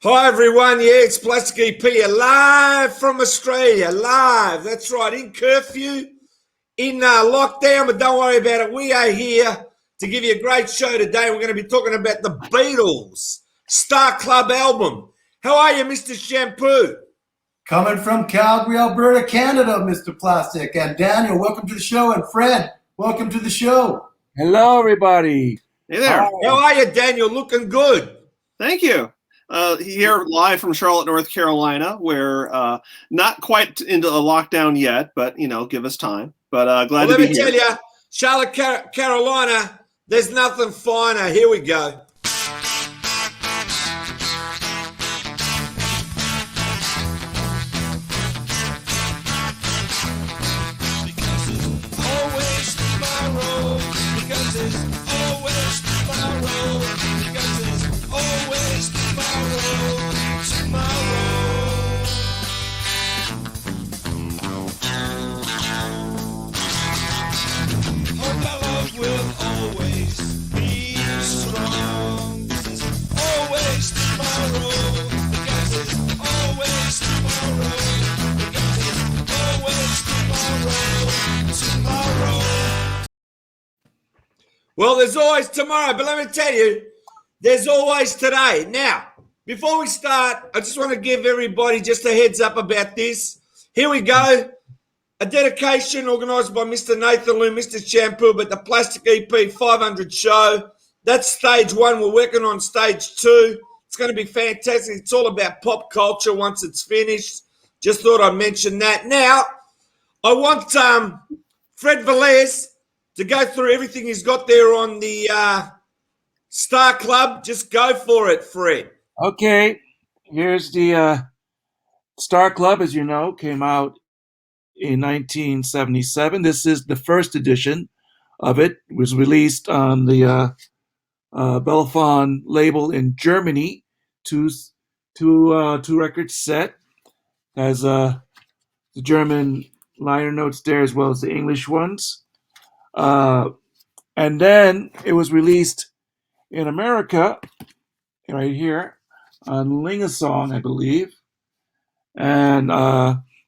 Hi everyone, yeah, it's Plastic EP here, live from Australia, live. That's right, in curfew, in lockdown, but don't worry about it. We are here to give you a great show today. We're going to be talking about the Beatles Star Club album. How are you, Mr. Shampoo? Coming from Calgary, Alberta, Canada, Mr. Plastic. And Daniel, welcome to the show. And Fred, welcome to the show. Hello, everybody. Hey there. How are you, Daniel? Looking good. Thank you. Here live from Charlotte, North Carolina. We're not quite into a lockdown yet, but give us time. But glad to be here. Let me tell you, Charlotte, Carolina, there's nothing finer. Here we go. Well, there's always tomorrow, but let me tell you, there's always today. Now, before we start, I just want to give everybody just a heads up about this. Here we go. A dedication organised by Mr. Nathan Lou, Mr. Shampoo, but the Plastic EP 500 show. That's stage one. We're working on stage two. It's going to be fantastic. It's all about pop culture once it's finished. Just thought I'd mention that. Now, I want Fred Velez to go through everything he's got there on the Star Club. Just go for it, Fred. Okay, here's the Star Club, as you know, came out in 1977. This is the first edition of it. It was released on the Bellefon label in Germany. Two record set. Has the German liner notes there as well as the English ones. And then it was released in America, right here, on Lingasong, I believe. And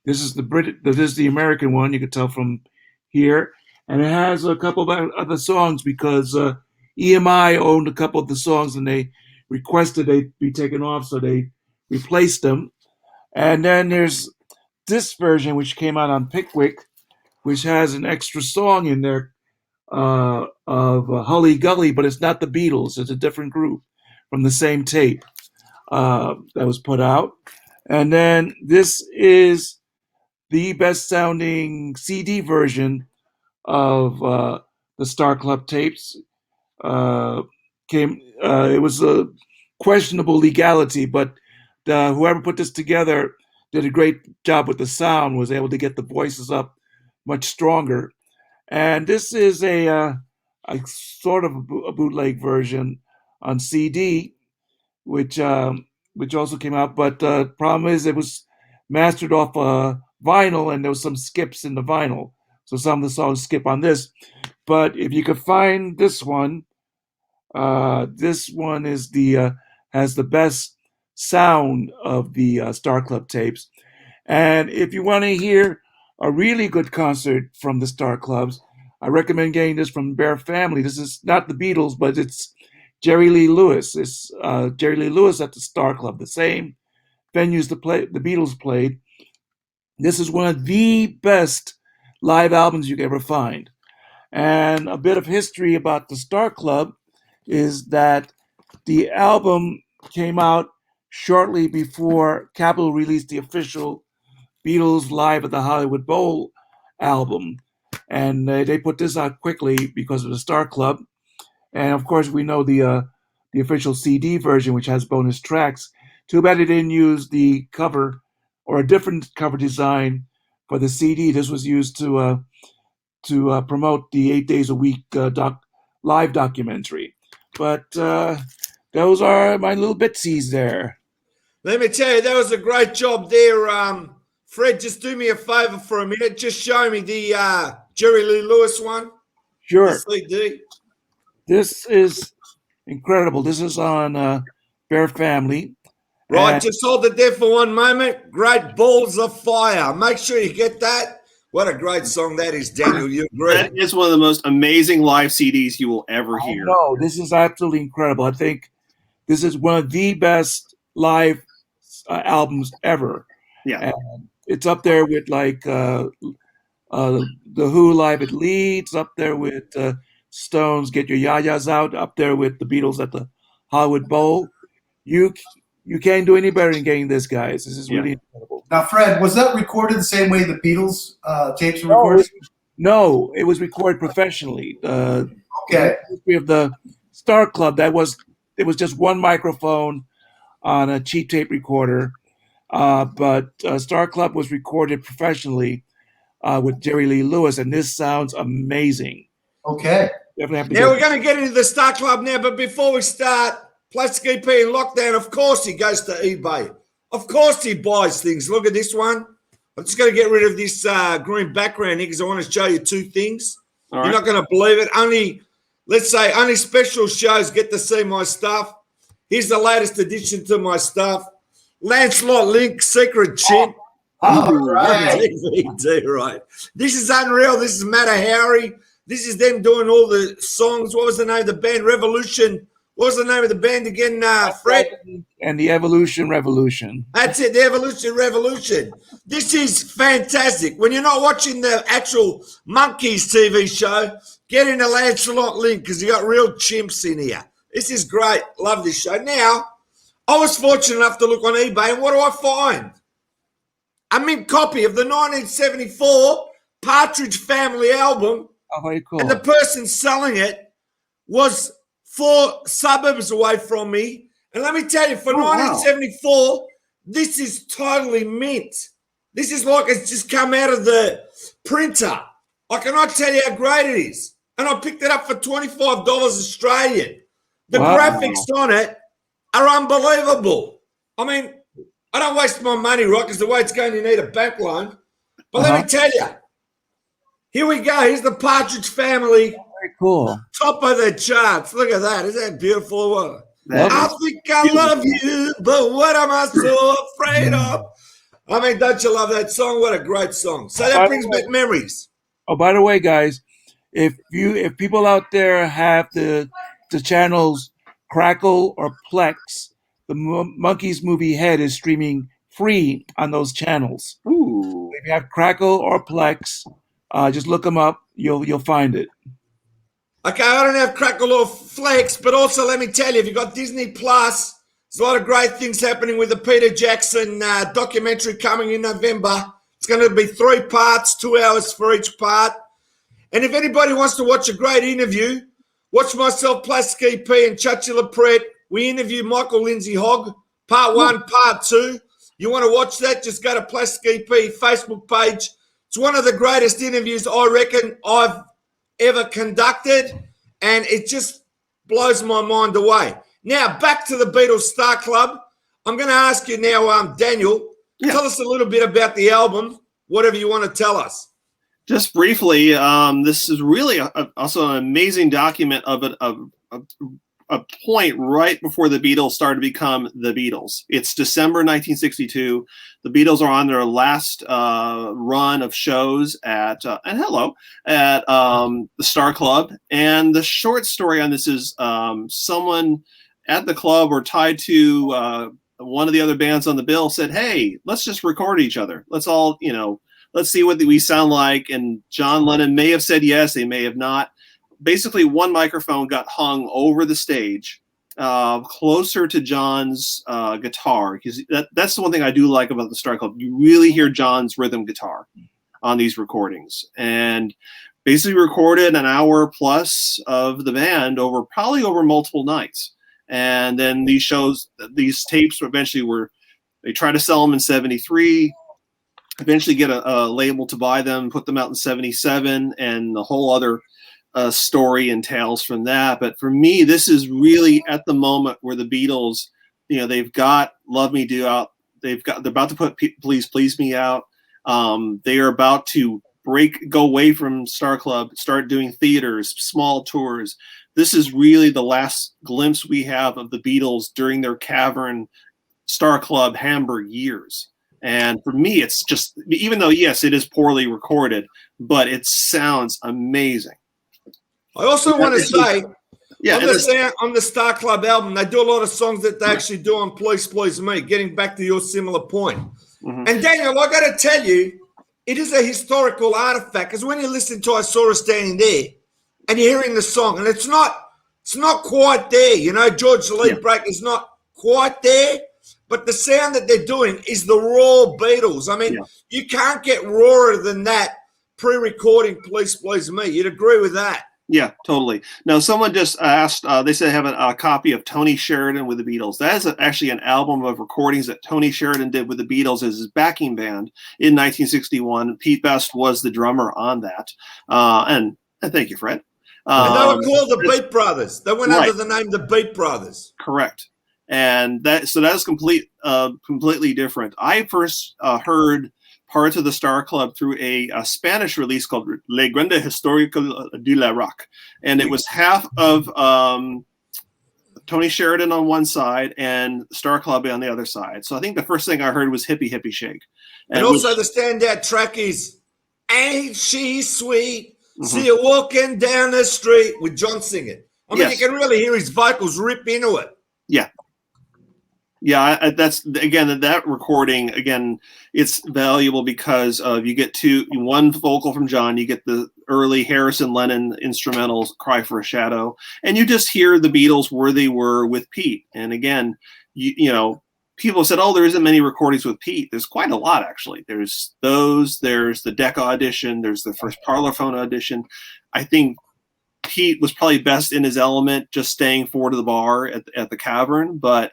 this is the American one. You can tell from here, and it has a couple of other songs because EMI owned a couple of the songs, and they requested they be taken off, so they replaced them. And then there's this version, which came out on Pickwick, which has an extra song in there of Hully Gully, but it's not the Beatles. It's a different group from the same tape that was put out. And then this is the best sounding CD version of the Star Club tapes. It was a questionable legality, but whoever put this together did a great job with the sound, was able to get the voices up much stronger. And this is a sort of a bootleg version on CD, which also came out. But the problem is it was mastered off vinyl, and there was some skips in the vinyl, so some of the songs skip on this. But if you could find this one is the has the best sound of the Star Club tapes. And if you want to hear a really good concert from the Star Clubs, I recommend getting this from Bear Family. This is not the Beatles, but it's Jerry Lee Lewis. It's Jerry Lee Lewis at the Star Club, the same venues the Beatles played. This is one of the best live albums you can ever find. And a bit of history about the Star Club is that the album came out shortly before Capitol released the official Beatles Live at the Hollywood Bowl album. And they put this out quickly because of the Star Club. And of course, we know the official CD version, which has bonus tracks. Too bad they didn't use the cover or a different cover design for the CD. This was used to promote the 8 Days a Week live documentary. But those are my little bitsies there. Let me tell you, that was a great job there. Fred, just do me a favor for a minute. Just show me the Jerry Lee Lewis one. Sure. The CD. This is incredible. This is on Bear Family. Right, And just hold it there for one moment. Great Balls of Fire. Make sure you get that. What a great song that is, Daniel. You agree? That is one of the most amazing live CDs you will ever hear. no, this is absolutely incredible. I think this is one of the best live albums ever. Yeah. And it's up there with like the Who Live at Leeds, up there with Stones Get Your Yayas Out, up there with the Beatles at the Hollywood Bowl. You you can't do any better than getting this, guys. This is really incredible. Now, Fred, was that recorded the same way the Beatles tapes were No, recorded? no, it was recorded professionally. Okay. The history of the Star Club, it was just one microphone on a cheap tape recorder, but Star Club was recorded professionally with Jerry Lee Lewis, and this sounds amazing. Okay. Definitely have to Now, we're going to get into the Star Club now, but before we start, Plastic EP in lockdown, of course he goes to eBay. Of course he buys things. Look at this one. I'm just going to get rid of this green background here because I want to show you two things. All You're right. not going to believe it. Let's say only special shows get to see my stuff. Here's the latest addition to my stuff. Lancelot Link, Secret Chimp. All right. DVD, right. This is unreal. This is Matter Harry. This is them doing all the songs. What was the name of the band? Revolution. What was the name of the band again, Fred? And the Evolution Revolution. That's it, the Evolution Revolution. This is fantastic. When you're not watching the actual Monkeys TV show, get into Lancelot Link because you got real chimps in here. This is great. Love this show. Now, I was fortunate enough to look on eBay, and what do I find? A mint copy of the 1974 Partridge Family album, Oh, very cool. and the person selling it was 4 suburbs away from me. And let me tell you, for 1974, this is totally mint. This is like it's just come out of the printer. I cannot tell you how great it is. And I picked it up for $25 Australian. The graphics on it are unbelievable. I mean, I don't waste my money, right? Because the way it's going, you need a bank loan. But let me tell you, here we go. Here's the Partridge Family. Very cool. Top of the charts. Look at that. Isn't that beautiful? That I think I love you, but what am I so afraid of? I mean, don't you love that song? What a great song. So that brings back memories. Oh, by the way, guys, if people out there have the channels Crackle or Plex, the Monkeys movie Head is streaming free on those channels. Ooh. If you have Crackle or Plex, just look them up. You'll find it. Okay, I don't have Crackle or Flex, but also let me tell you, if you've got Disney Plus, there's a lot of great things happening with the Peter Jackson documentary coming in November. It's going to be 3 parts, 2 hours for each part. And if anybody wants to watch a great interview, watch myself, Plastic EP, and Chachi LaPrette. We interview Michael Lindsay Hogg, part 1, part 2. You want to watch that? Just go to Plastic EP Facebook page. It's one of the greatest interviews I reckon I've ever conducted, and it just blows my mind away. Now, back to the Beatles Star Club. I'm going to ask you now, Daniel, tell us a little bit about the album, whatever you want to tell us. Just briefly, this is really also an amazing document of a point right before the Beatles started to become the Beatles. It's December 1962. The Beatles are on their last run of shows at the Star Club. And the short story on this is someone at the club or tied to one of the other bands on the bill said, "Hey, let's just record each other. Let's all, let's see what we sound like." And John Lennon may have said yes, they may have not. Basically, one microphone got hung over the stage, closer to John's guitar, because that's the one thing I do like about the Star Club. You really hear John's rhythm guitar on these recordings, and basically recorded an hour plus of the band probably over multiple nights. And then these tapes eventually they try to sell them in 73, eventually get a label to buy them, put them out in 77, and the whole other story entails from that. But for me, this is really at the moment where the Beatles, they've got Love Me Do out. They're about to put Please Please Me out. They are about to go away from Star Club, start doing theaters, small tours. This is really the last glimpse we have of the Beatles during their cavern Star Club Hamburg years. And for me, it's just, even though, yes, it is poorly recorded, but it sounds amazing. I also want to say, yeah, on the Star Club album, they do a lot of songs that they actually do on Please Please Me, getting back to your similar point. Mm-hmm. And Daniel, I got to tell you, it is a historical artifact, because when you listen to I Saw Her Standing There and you're hearing the song, and it's not quite there, you know, George Lee break is not quite there, but the sound that they're doing is the raw Beatles. I mean, you can't get rawer than that pre-recording Please Please Me. You'd agree with that? Yeah, totally. Now, someone just asked, they said they have a copy of Tony Sheridan with the Beatles. That is actually an album of recordings that Tony Sheridan did with the Beatles as his backing band in 1961. Pete Best was the drummer on that. And thank you, Fred. And they were called the Beat Brothers. They went under the name the Beat Brothers. Correct. And that is completely different. I first heard parts of the Star Club through a Spanish release called Legenda Histórica de la Rock. And it was half of Tony Sheridan on one side and Star Club on the other side. So I think the first thing I heard was Hippie Hippie Shake. And also the standout track is Ain't She Sweet? See her walking down the street with John singing. I mean, you can really hear his vocals rip into it. Yeah. Yeah, that's, again, that recording, again, it's valuable because you get one vocal from John, you get the early Harrison Lennon instrumentals, Cry for a Shadow, and you just hear the Beatles where they were with Pete. And again, you know, people said, oh, there isn't many recordings with Pete. There's quite a lot, actually. There's the Decca audition, there's the first Parlophone audition. I think Pete was probably best in his element, just staying forward of the bar at the Cavern, but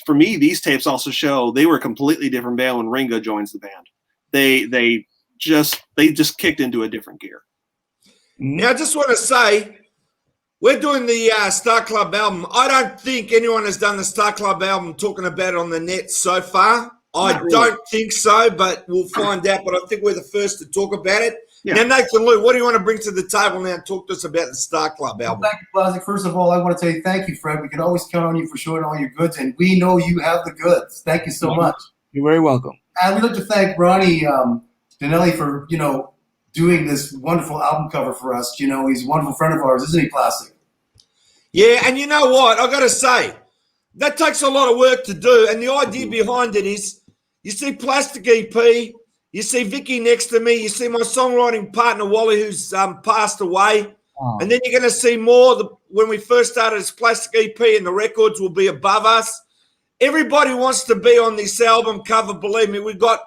for me, these tapes also show they were a completely different band when Ringo joins the band. They just kicked into a different gear. Now, I just want to say, we're doing the Star Club album. I don't think anyone has done the Star Club album talking about it on the net so far. I don't think so, but we'll find out. But I think we're the first to talk about it. Yeah. Now, Nathan Lou, what do you want to bring to the table now and talk to us about the Star Club album? Well, thank you, Plastic. First of all, I want to say thank you, Fred. We can always count on you for showing all your goods, and we know you have the goods. Thank you so much. You're very welcome. And we'd like to thank Ronnie Danelli for, doing this wonderful album cover for us. You know, he's a wonderful friend of ours, isn't he, Plastic? Yeah, and you know what? I got to say, that takes a lot of work to do, and the idea behind it is, you see Plastic EP, you see Vicky next to me. You see my songwriting partner, Wally, who's passed away. Oh. And then you're going to see more when we first started as Plastic EP, and the records will be above us. Everybody wants to be on this album cover. Believe me, we've got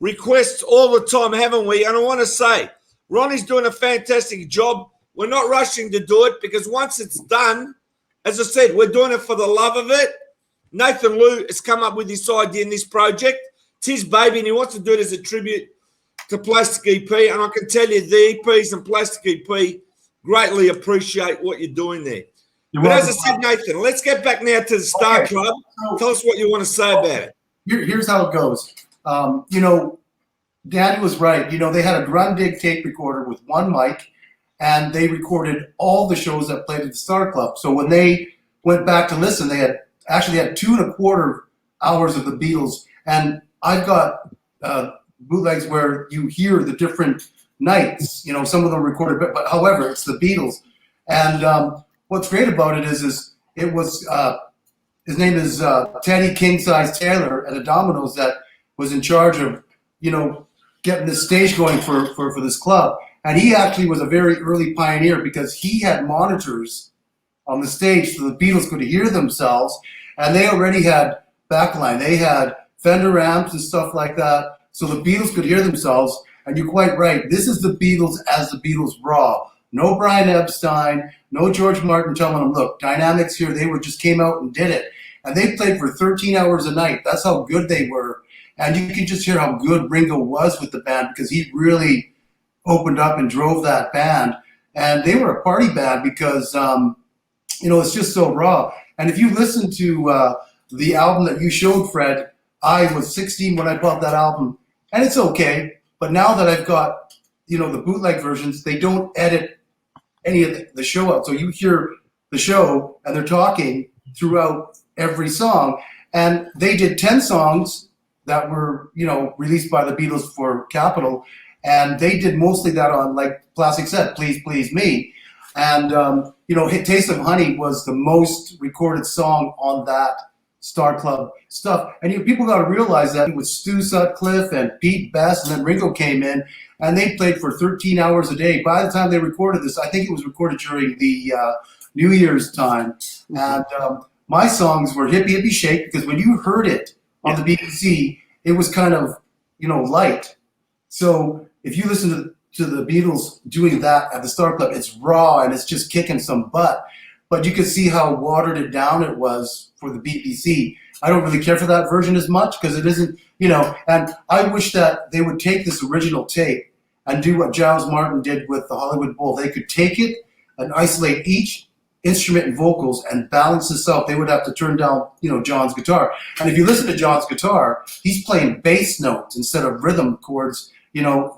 requests all the time, haven't we? And I want to say, Ronnie's doing a fantastic job. We're not rushing to do it because once it's done, as I said, we're doing it for the love of it. Nathan Lou has come up with this idea in this project. It's his baby, and he wants to do it as a tribute to Plastic EP. And I can tell you, the EPs and Plastic EP greatly appreciate what you're doing there. But as I said, Nathan, let's get back now to the Star Club. Tell us what you want to say about it. Here's how it goes. Daddy was right. They had a Grundig tape recorder with one mic, and they recorded all the shows that played at the Star Club. So when they went back to listen, they had 2.25 hours of the Beatles. And I've got bootlegs where you hear the different nights. Some of them recorded, but however, it's the Beatles. And what's great about it is it was his name is Teddy King Size Taylor at the Domino's that was in charge of getting the stage going for this club. And he actually was a very early pioneer because he had monitors on the stage so the Beatles could hear themselves, and they already had backline. They had Fender amps and stuff like that, so the Beatles could hear themselves. And you're quite right. This is the Beatles as the Beatles raw. No Brian Epstein, no George Martin telling them, look, dynamics here. They just came out and did it. And they played for 13 hours a night. That's how good they were. And you can just hear how good Ringo was with the band because he really opened up and drove that band. And they were a party band because, it's just so raw. And if you listen to the album that you showed, Fred, I was 16 when I bought that album, and it's okay. But now that I've got, the bootleg versions, they don't edit any of the show out. So you hear the show, and they're talking throughout every song. And they did 10 songs that were, released by the Beatles for Capitol. And they did mostly that on, like Plastic said, Please Please Me. And, Taste of Honey was the most recorded song on that Star Club stuff. And people got to realize that it was Stu Sutcliffe and Pete Best, and then Ringo came in, and they played for 13 hours a day. By the time they recorded this, I think it was recorded during the New Year's time. And my songs were Hippie Hippie Shake, because when you heard it on the BBC, it was kind of, light. So if you listen to the Beatles doing that at the Star Club, it's raw and it's just kicking some butt. But you could see how watered it down it was for the BBC. I don't really care for that version as much because it isn't, and I wish that they would take this original tape and do what Giles Martin did with the Hollywood Bowl. They could take it and isolate each instrument and vocals and balance this out. They would have to turn down, John's guitar. And if you listen to John's guitar, he's playing bass notes instead of rhythm chords.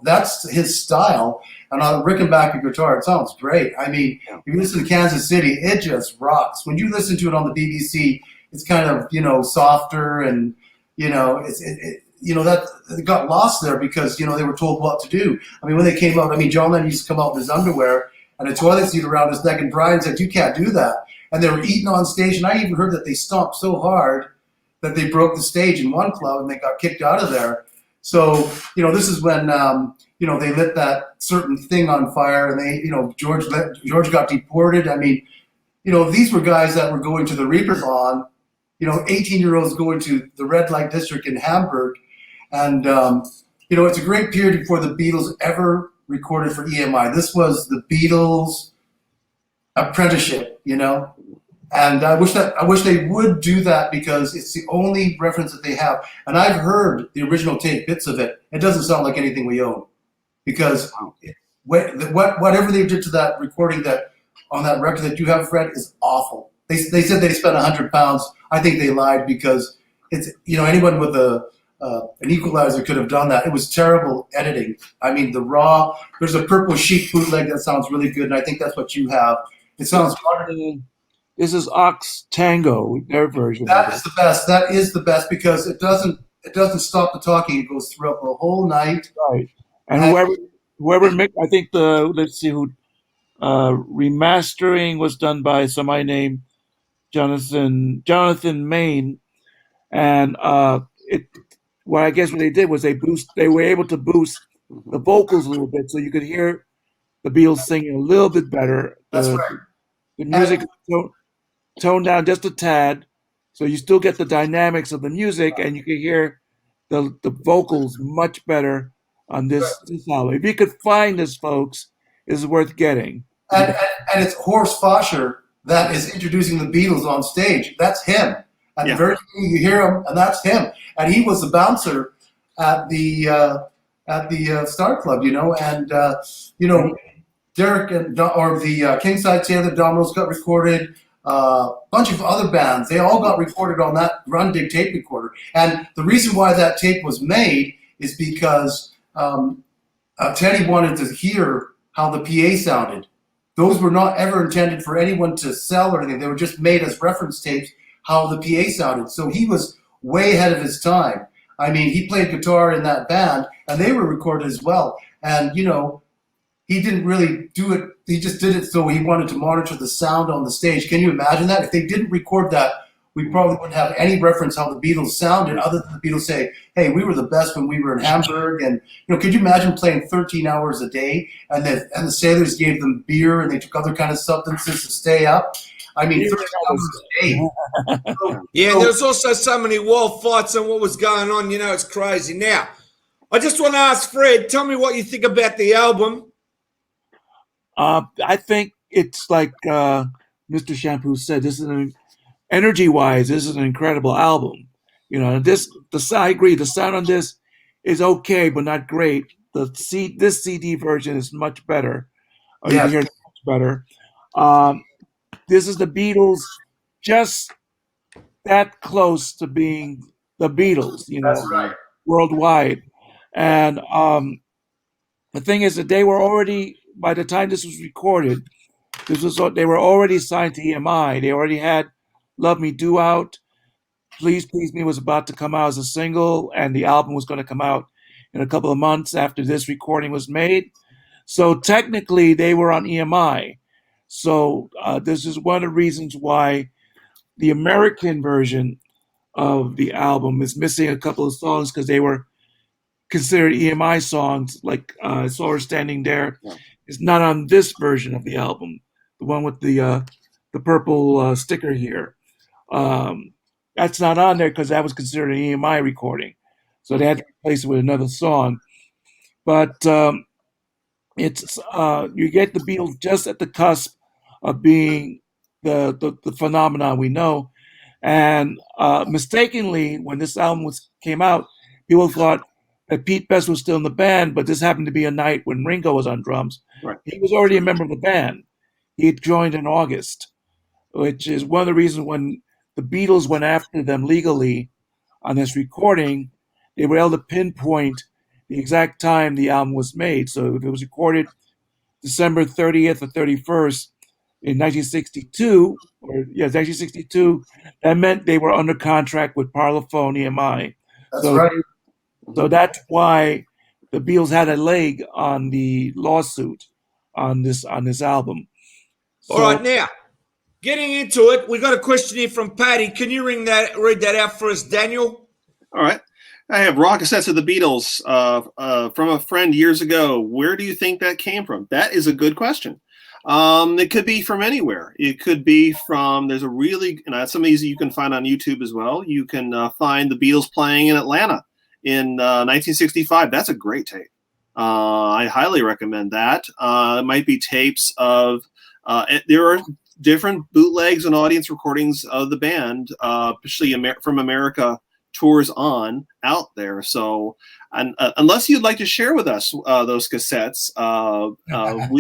That's his style. And on a Rickenbacker guitar, it sounds great. I mean, if you listen to Kansas City, it just rocks. When you listen to it on the BBC, it's kind of, softer and, that it got lost there because, they were told what to do. I mean, when they came out, John Lennon used to come out in his underwear and a toilet seat around his neck, and Brian said, "You can't do that." And they were eating on stage, and I even heard that they stomped so hard that they broke the stage in one club and they got kicked out of there. So, this is when, they lit that certain thing on fire, and they, George got deported. I mean, these were guys that were going to the Reeperbahn, 18-year-olds going to the red light district in Hamburg. And, it's a great period before the Beatles ever recorded for EMI. This was the Beatles apprenticeship, And I wish they would do that because it's the only reference that they have. And I've heard the original tape, bits of it. It doesn't sound like anything we own because whatever they did to that recording on that record that you have, Fred, is awful. They said they spent £100. I think they lied because it's anyone with an equalizer could have done that. It was terrible editing. I mean, there's a Purple Chic bootleg that sounds really good, and I think that's what you have. It sounds modern. This is Ox Tango, their version. That is the best. That is the best because it doesn't stop the talking. It goes throughout the whole night. Right. And whoever mixed, I think remastering was done by somebody named Jonathan Main, and what they did was they were able to boost the vocals a little bit so you could hear the Beatles singing a little bit better. That's right. The music toned down just a tad, so you still get the dynamics of the music, and you can hear the vocals much better on this album. If you could find this, folks, it's worth getting. And it's Horst Foscher that is introducing the Beatles on stage. That's him. And the very beginning you hear him, and that's him. And he was the bouncer at the Star Club, and Derek or the Kingside Sailor Dominoes got recorded. A bunch of other bands, they all got recorded on that Grundig tape recorder. And the reason why that tape was made is because Teddy wanted to hear how the PA sounded. Those were not ever intended for anyone to sell or anything. They were just made as reference tapes, how the PA sounded. So he was way ahead of his time. I mean, he played guitar in that band, and they were recorded as well. And, he didn't really do it. He just did it so he wanted to monitor the sound on the stage. Can you imagine that? If they didn't record that, we probably wouldn't have any reference how the Beatles sounded other than the Beatles say, hey, we were the best when we were in Hamburg. And, could you imagine playing 13 hours a day and the sailors gave them beer and they took other kind of substances to stay up? I mean, 13 hours a day. There's also so many wall fights and what was going on. It's crazy. Now, I just want to ask Fred, tell me what you think about the album. I think it's like Mr. Shampoo said. Energy-wise, this is an incredible album. I agree. The sound on this is okay, but not great. This CD version is much better. You can hear it much better. This is the Beatles, just that close to being the Beatles. That's right. Worldwide. And the thing is that they were already, by the time this was recorded, they were already signed to EMI. They already had Love Me Do Out. Please Please Me was about to come out as a single, and the album was going to come out in a couple of months after this recording was made. So technically, they were on EMI. So this is one of the reasons why the American version of the album is missing a couple of songs, because they were considered EMI songs, like Saw Her Standing There. Yeah. It's not on this version of the album, the one with the purple sticker here. That's not on there because that was considered an EMI recording. So they had to replace it with another song. But it's you get the Beatles just at the cusp of being the phenomenon we know. And mistakenly, when this album came out, people thought that Pete Best was still in the band, but this happened to be a night when Ringo was on drums. Right. He was already a member of the band. He had joined in August, which is one of the reasons when the Beatles went after them legally on this recording, they were able to pinpoint the exact time the album was made. So if it was recorded December 30th or 31st in 1962, 1962, that meant they were under contract with Parlophone EMI. That's right. So that's why the Beatles had a leg on the lawsuit on this album. All right, now getting into it, we got a question here from Patty. Can you read that out for us, Daniel? All right. I have raw cassettes of the Beatles from a friend years ago. Where do you think that came from? That is a good question. It could be from anywhere. It could be from, there's a really, some of these you can find on YouTube as well. You can find the Beatles playing in Atlanta in 1965. That's a great tape. I highly recommend that. It might be tapes of, there are different bootlegs and audience recordings of the band, especially from America tours on out there. So unless you'd like to share with us those cassettes,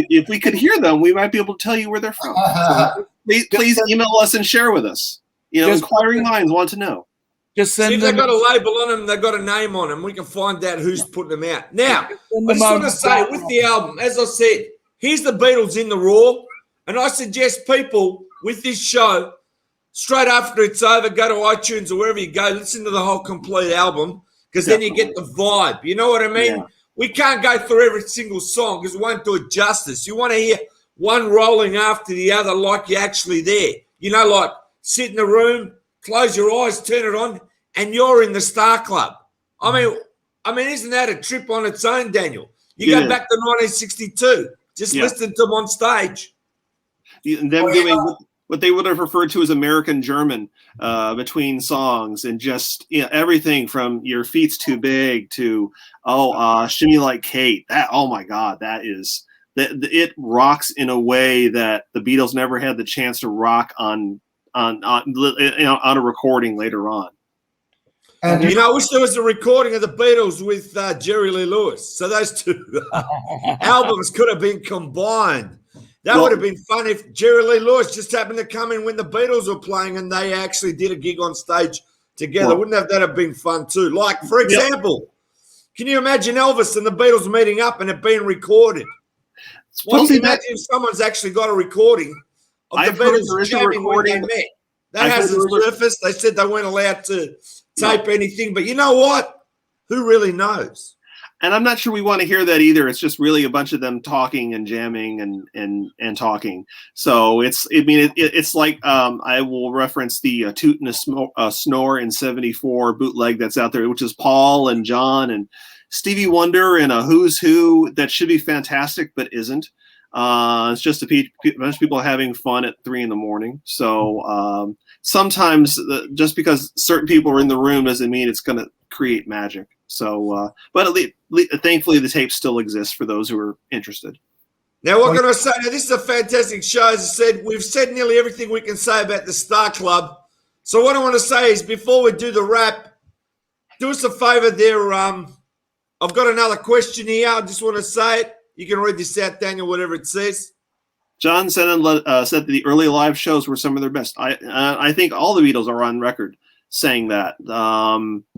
if we could hear them, we might be able to tell you where they're from. So please email us and share with us. Inquiring minds want to know. Just send See, if them. they got a label on them, they got a name on them. We can find out who's putting them out. Now, I just want to say with the album, as I said, here's the Beatles in the raw, and I suggest people with this show, straight after it's over, go to iTunes or wherever you go, listen to the whole complete album, because then you get the vibe. You know what I mean? Yeah. We can't go through every single song because it won't do it justice. You want to hear one rolling after the other like you're actually there. Like sit in the room, close your eyes, turn it on, and you're in the Star Club. I mean, isn't that a trip on its own, Daniel? You go back to 1962, just listen to them on stage. Them doing what they would have referred to as American German between songs, and just everything from Your Feet's Too Big to Shimmy Like Kate. That, oh my God, it rocks in a way that the Beatles never had the chance to rock on a recording later on. And I wish there was a recording of the Beatles with Jerry Lee Lewis. So those two albums could have been combined. That would have been fun if Jerry Lee Lewis just happened to come in when the Beatles were playing and they actually did a gig on stage together. Wouldn't that have been fun too? Like, for example, can you imagine Elvis and the Beatles meeting up and it being recorded? Well, can you imagine if someone's actually got a recording of the Beatles jamming when they met? That hasn't surfaced. They said they weren't allowed to tape anything, but you know what? Who really knows? And I'm not sure we want to hear that either. It's just really a bunch of them talking and jamming and talking. So it's like I will reference the Toot and a Snore in '74 bootleg that's out there, which is Paul and John and Stevie Wonder and a Who's Who that should be fantastic but isn't. It's just a bunch of people having fun at 3 a.m. So sometimes just because certain people are in the room doesn't mean it's going to create magic. So, but thankfully the tape still exists for those who are interested. Now, what can I say? Now, this is a fantastic show. As I said, we've said nearly everything we can say about the Star Club. So what I want to say is before we do the wrap, do us a favor there. I've got another question here. I just want to say it. You can read this out, Daniel, whatever it says. John said that the early live shows were some of their best. I think all the Beatles are on record saying that.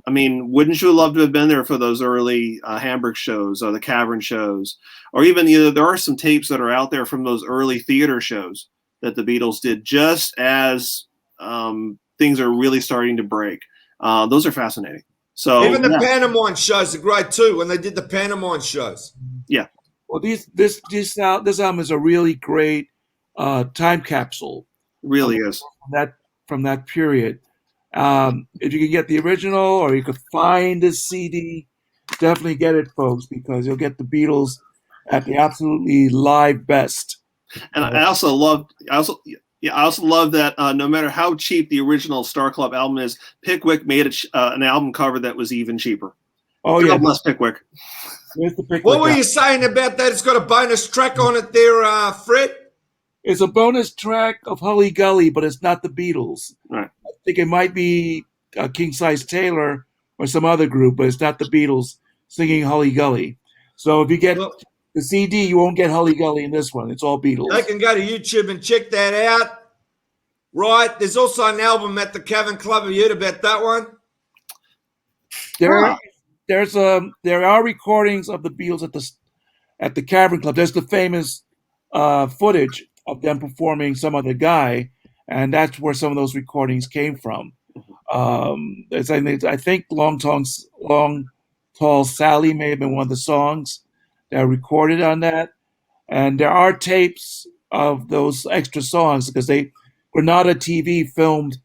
I mean, wouldn't you love to have been there for those early Hamburg shows or the Cavern shows? Or even there are some tapes that are out there from those early theater shows that the Beatles did just as things are really starting to break. Those are fascinating. So even the Panamine shows are great too. When they did the Panamine shows, yeah. Well, this album is a really great time capsule. Really is. From that period. If you can get the original or you could find the CD, definitely get it, folks, because you'll get the Beatles at the absolutely live best. And I also love that no matter how cheap the original Star Club album is, Pickwick made an album cover that was even cheaper. Oh yeah, bless Pickwick. Here's the Pickwick what were album. you saying about that? It's got a bonus track on it there, Fred. It's a bonus track of Hully Gully, but it's not the Beatles. Right. I think it might be King Size Taylor or some other group, but it's not the Beatles singing Hully Gully. So if you get the CD, you won't get Hully Gully in this one. It's all Beatles. They can go to YouTube and check that out. Right. There's also an album at the Cavern Club. Have you heard about that one? There are recordings of the Beatles at the Cavern Club. There's the famous footage of them performing Some Other Guy, and that's where some of those recordings came from. I think Long Tall Sally may have been one of the songs that are recorded on that. And there are tapes of those extra songs because Granada TV filmed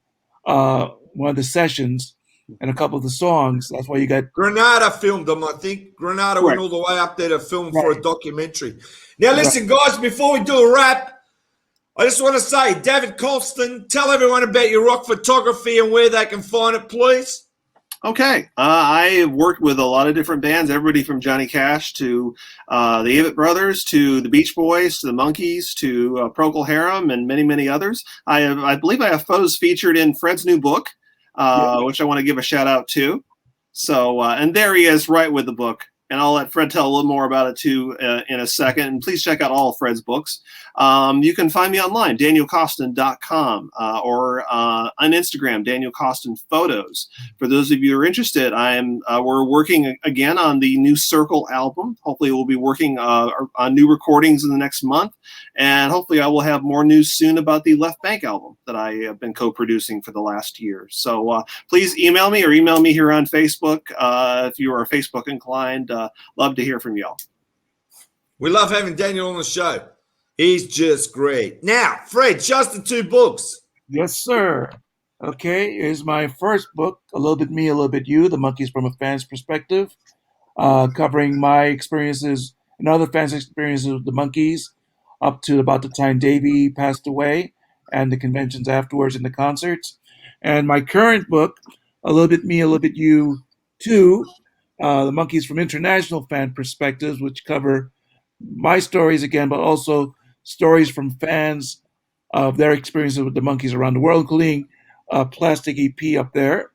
one of the sessions and a couple of the songs. That's why you got Granada filmed them, I think. Granada went all the way up there to film for a documentary. Now, listen, guys, before we do a wrap, I just want to say, David Coston, tell everyone about your rock photography and where they can find it, please. Okay. I worked with a lot of different bands, everybody from Johnny Cash to the Avett Brothers to the Beach Boys to the Monkees to Procol Harum and many, many others. I believe I have photos featured in Fred's new book, which I want to give a shout out to. So, and there he is right with the book. And I'll let Fred tell a little more about it too in a second. And please check out all of Fred's books. You can find me online, danielcoston.com, or on Instagram, Daniel Coston Photos. For those of you who are interested, we're working again on the new Circle album. Hopefully we'll be working on new recordings in the next month. And hopefully I will have more news soon about the Left Bank album that I have been co-producing for the last year. So please email me here on Facebook if you are Facebook inclined. Love to hear from y'all. We love having Daniel on the show. He's just great. Now, Fred, just the two books. Yes, sir. Okay, here's my first book, A Little Bit Me, A Little Bit You, The Monkees from a Fan's Perspective, covering my experiences and other fans' experiences with the Monkees up to about the time Davey passed away and the conventions afterwards and the concerts. And my current book, A Little Bit Me, A Little Bit You 2, The Monkees from International Fan Perspectives, which cover my stories again, but also stories from fans of their experiences with the Monkees around the world, including a plastic EP up there.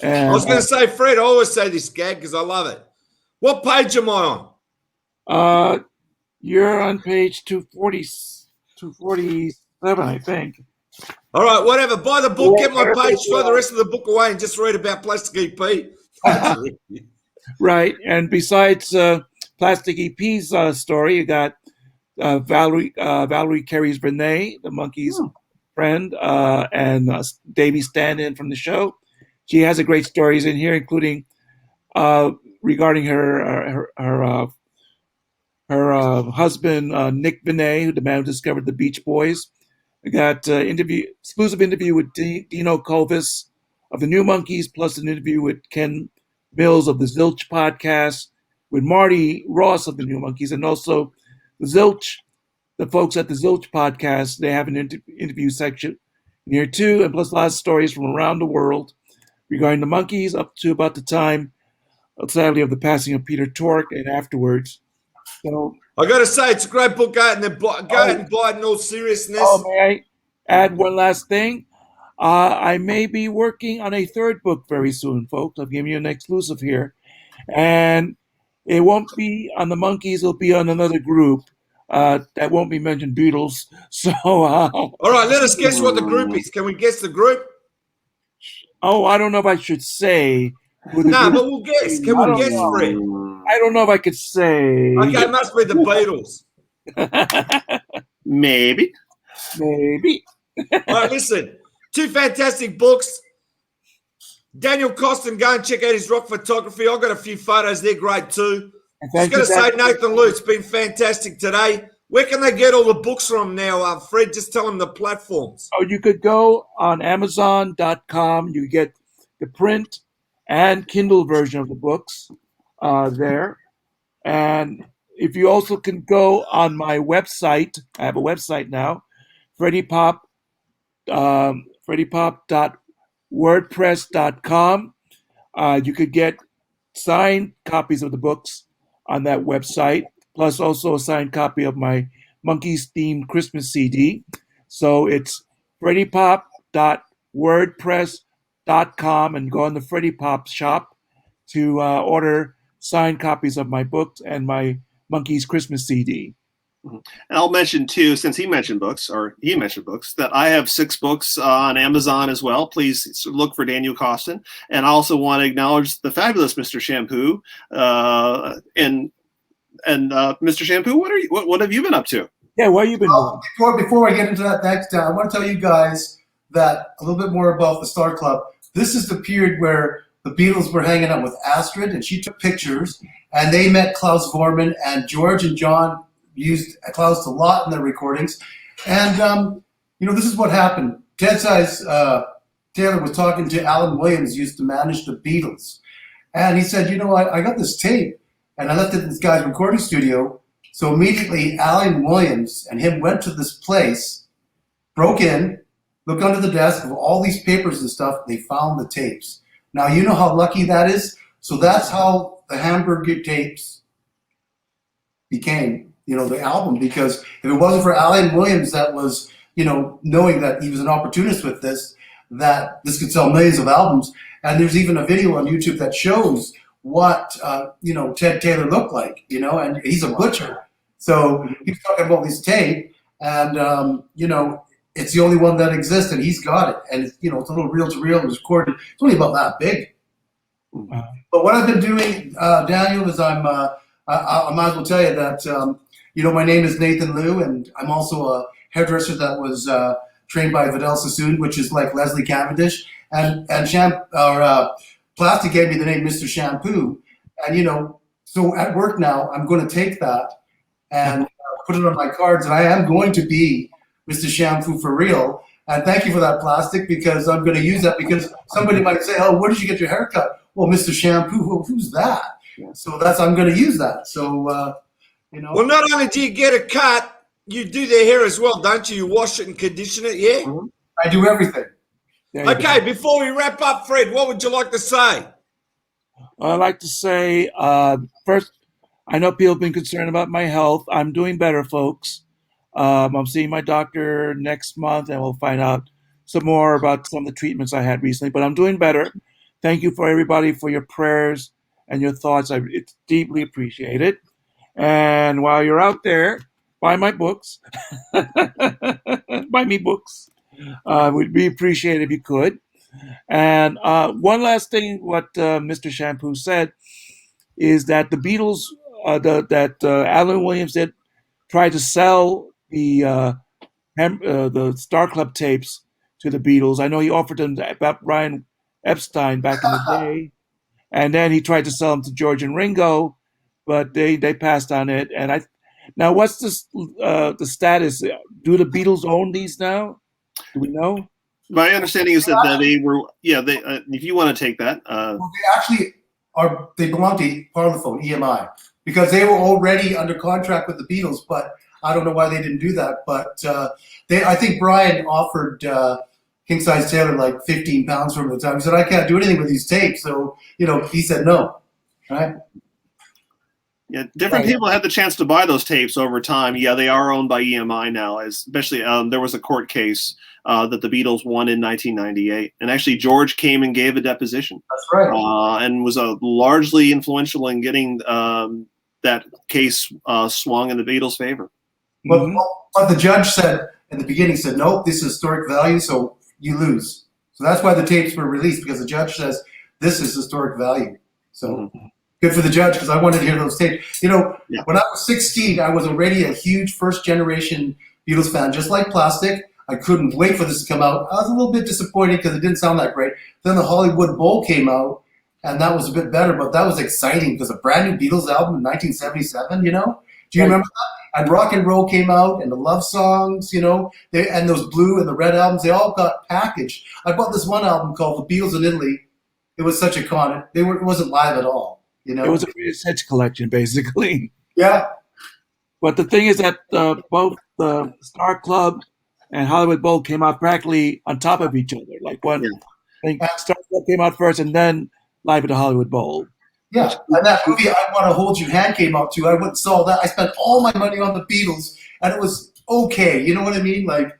And I was going to say, Fred, I always say this gag because I love it. What page am I on? You're on page 247, I think. All right, whatever. Buy the book, get my page, throw the rest of the book away, and just read about plastic EP. Right, and besides Plastic EP's story, you got Valerie Carey's Renee, the Monkees friend, and Davey stand-in from the show. She has a great stories in here, including regarding her husband Nick Benet, the man who discovered the Beach Boys. We got exclusive interview with Dino Colvis of the New Monkees, plus an interview with Ken Mills of the Zilch podcast, with Marty Ross of the New Monkees, and also the folks at the Zilch podcast. They have an interview section in here too, and plus a lot of stories from around the world regarding the Monkees up to about the time, sadly, of the passing of Peter Tork and afterwards. So I got to say, it's a great book. Go ahead and buy it in all seriousness. Oh, may I add one last thing? I may be working on a third book very soon, folks. I'm giving you an exclusive here. And it won't be on the Monkees. It'll be on another group that won't be mentioned, Beatles. So, all right, let us guess what the group is. Can we guess the group? Oh, I don't know if I should say. No, but we'll guess. Can we guess, Fred? I don't know if I could say. Okay, it must be the Beatles. Maybe. Maybe. All right, listen. Two fantastic books. Daniel Coston, go and check out his rock photography. I've got a few photos. They're great too. Just going to say, Nathan Lou, it's been fantastic today. Where can they get all the books from now, Fred? Just tell them the platforms. Oh, you could go on Amazon.com. You get the print and Kindle version of the books there. And if you also can go on my website, I have a website now, freddiePop.wordpress.com. You could get signed copies of the books on that website, plus also a signed copy of my Monkeys themed Christmas CD. So it's freddiePop.wordpress.com, and go on the Freddie Pop shop to order signed copies of my books and my Monkeys Christmas CD. And I'll mention too, since he mentioned books, that I have 6 books on Amazon as well. Please look for Daniel Coston. And I also want to acknowledge the fabulous Mr. Shampoo. And Mr. Shampoo, what have you been up to? Yeah, what have you been doing? Before I get into that next, I want to tell you guys that a little bit more about the Star Club. This is the period where the Beatles were hanging out with Astrid, and she took pictures, and they met Klaus Vormann, and George and John used Klaus a lot in their recordings. And, this is what happened. Ted Size Taylor was talking to Alan Williams, who used to manage the Beatles. And he said, I got this tape, and I left it in this guy's recording studio. So immediately, Alan Williams and him went to this place, broke in, looked under the desk of all these papers and stuff. They found the tapes. Now, you know how lucky that is? So that's how the Hamburger tapes became, the album. Because if it wasn't for Alan Williams that was, knowing that he was an opportunist with this, that this could sell millions of albums. And there's even a video on YouTube that shows what, Ted Taylor looked like, and he's a butcher. So he's talking about this tape, and, it's the only one that exists, and he's got it. And it's, it's a little reel-to-reel. It was recorded. It's only about that big. Wow. But what I've been doing, Daniel, is I might as well tell you that, my name is Nathan Liu, and I'm also a hairdresser that was trained by Velez Sassoon, which is like Leslie Cavendish. And Plastic gave me the name Mr. Shampoo. And, so at work now, I'm going to take that and put it on my cards, and I am going to be Mr. Shampoo for real. And thank you for that, Plastic, because I'm going to use that, because somebody might say, oh, where did you get your hair cut? Well, Mr. Shampoo, well, who's that? So I'm going to use that. So, Well, not only do you get a cut, you do their hair as well, don't you? You wash it and condition it, yeah? I do everything. Okay, before we wrap up, Fred, what would you like to say? I'd like to say, first, I know people have been concerned about my health. I'm doing better, folks. I'm seeing my doctor next month, and we'll find out some more about some of the treatments I had recently. But I'm doing better. Thank you for everybody for your prayers and your thoughts. It's deeply appreciated. And while you're out there, buy my books. Buy me books. We'd be appreciated if you could. And one last thing, what Mr. Shampoo said is that the Beatles, Alan Williams did try to sell the Star Club tapes to the Beatles. I know he offered them to Brian Epstein back in the day, and then he tried to sell them to George and Ringo, but they passed on it. And now, what's the status? Do the Beatles own these now? Do we know? My understanding is that they were, if you want to take that. Well, they actually they belong to Parlophone, EMI, because they were already under contract with the Beatles, but I don't know why they didn't do that. But I think Brian offered King Size Taylor like 15 pounds for him at the time. He said, I can't do anything with these tapes. So, he said no, right? Yeah, different people had the chance to buy those tapes over time. Yeah, they are owned by EMI now, especially there was a court case that the Beatles won in 1998. And actually, George came and gave a deposition. That's right. And was largely influential in getting that case swung in the Beatles' favor. But the judge said, in the beginning, said, nope, this is historic value, so you lose. So that's why the tapes were released, because the judge says, this is historic value. So good for the judge, because I wanted to hear those tapes. When I was 16, I was already a huge first-generation Beatles fan, just like Plastic. I couldn't wait for this to come out. I was a little bit disappointed because it didn't sound that great. Then the Hollywood Bowl came out, and that was a bit better, but that was exciting because a brand new Beatles album in 1977, you know? Do you remember that? And Rock and Roll came out, and the love songs, you know, and those blue and the red albums, they all got packaged. I bought this one album called The Beatles in Italy. It was such a con. It wasn't live at all, you know? It was a greatest hits collection, basically. Yeah. But the thing is that both the Star Club and Hollywood Bowl came out practically on top of each other. Like one, I think Star Club came out first, and then Live at the Hollywood Bowl. Yeah, and that movie, I Want to Hold Your Hand, came out too. I went and saw that. I spent all my money on the Beatles, and it was okay. You know what I mean? Like,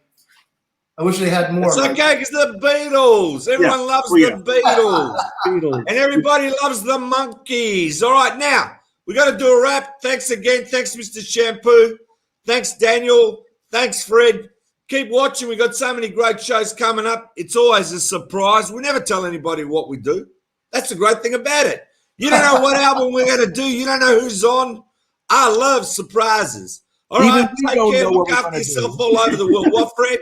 I wish they had more. It's okay because the Beatles. Everyone loves the Beatles. And everybody loves the Monkees. All right, now, we got to do a wrap. Thanks again. Thanks, Mr. Shampoo. Thanks, Daniel. Thanks, Fred. Keep watching. We got so many great shows coming up. It's always a surprise. We never tell anybody what we do. That's the great thing about it. You don't know what album we're going to do. You don't know who's on. I love surprises. All right, take care. Look after yourself all over the world. What, Fred?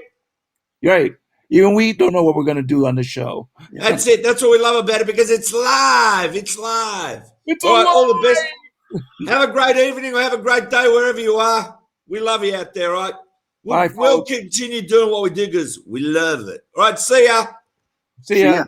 Right. Even we don't know what we're going to do on the show. That's it. That's what we love about it because it's live. It's live. All right, all the best. Have a great evening or have a great day wherever you are. We love you out there, all right? We'll continue doing what we do because we love it. All right, see ya. See ya.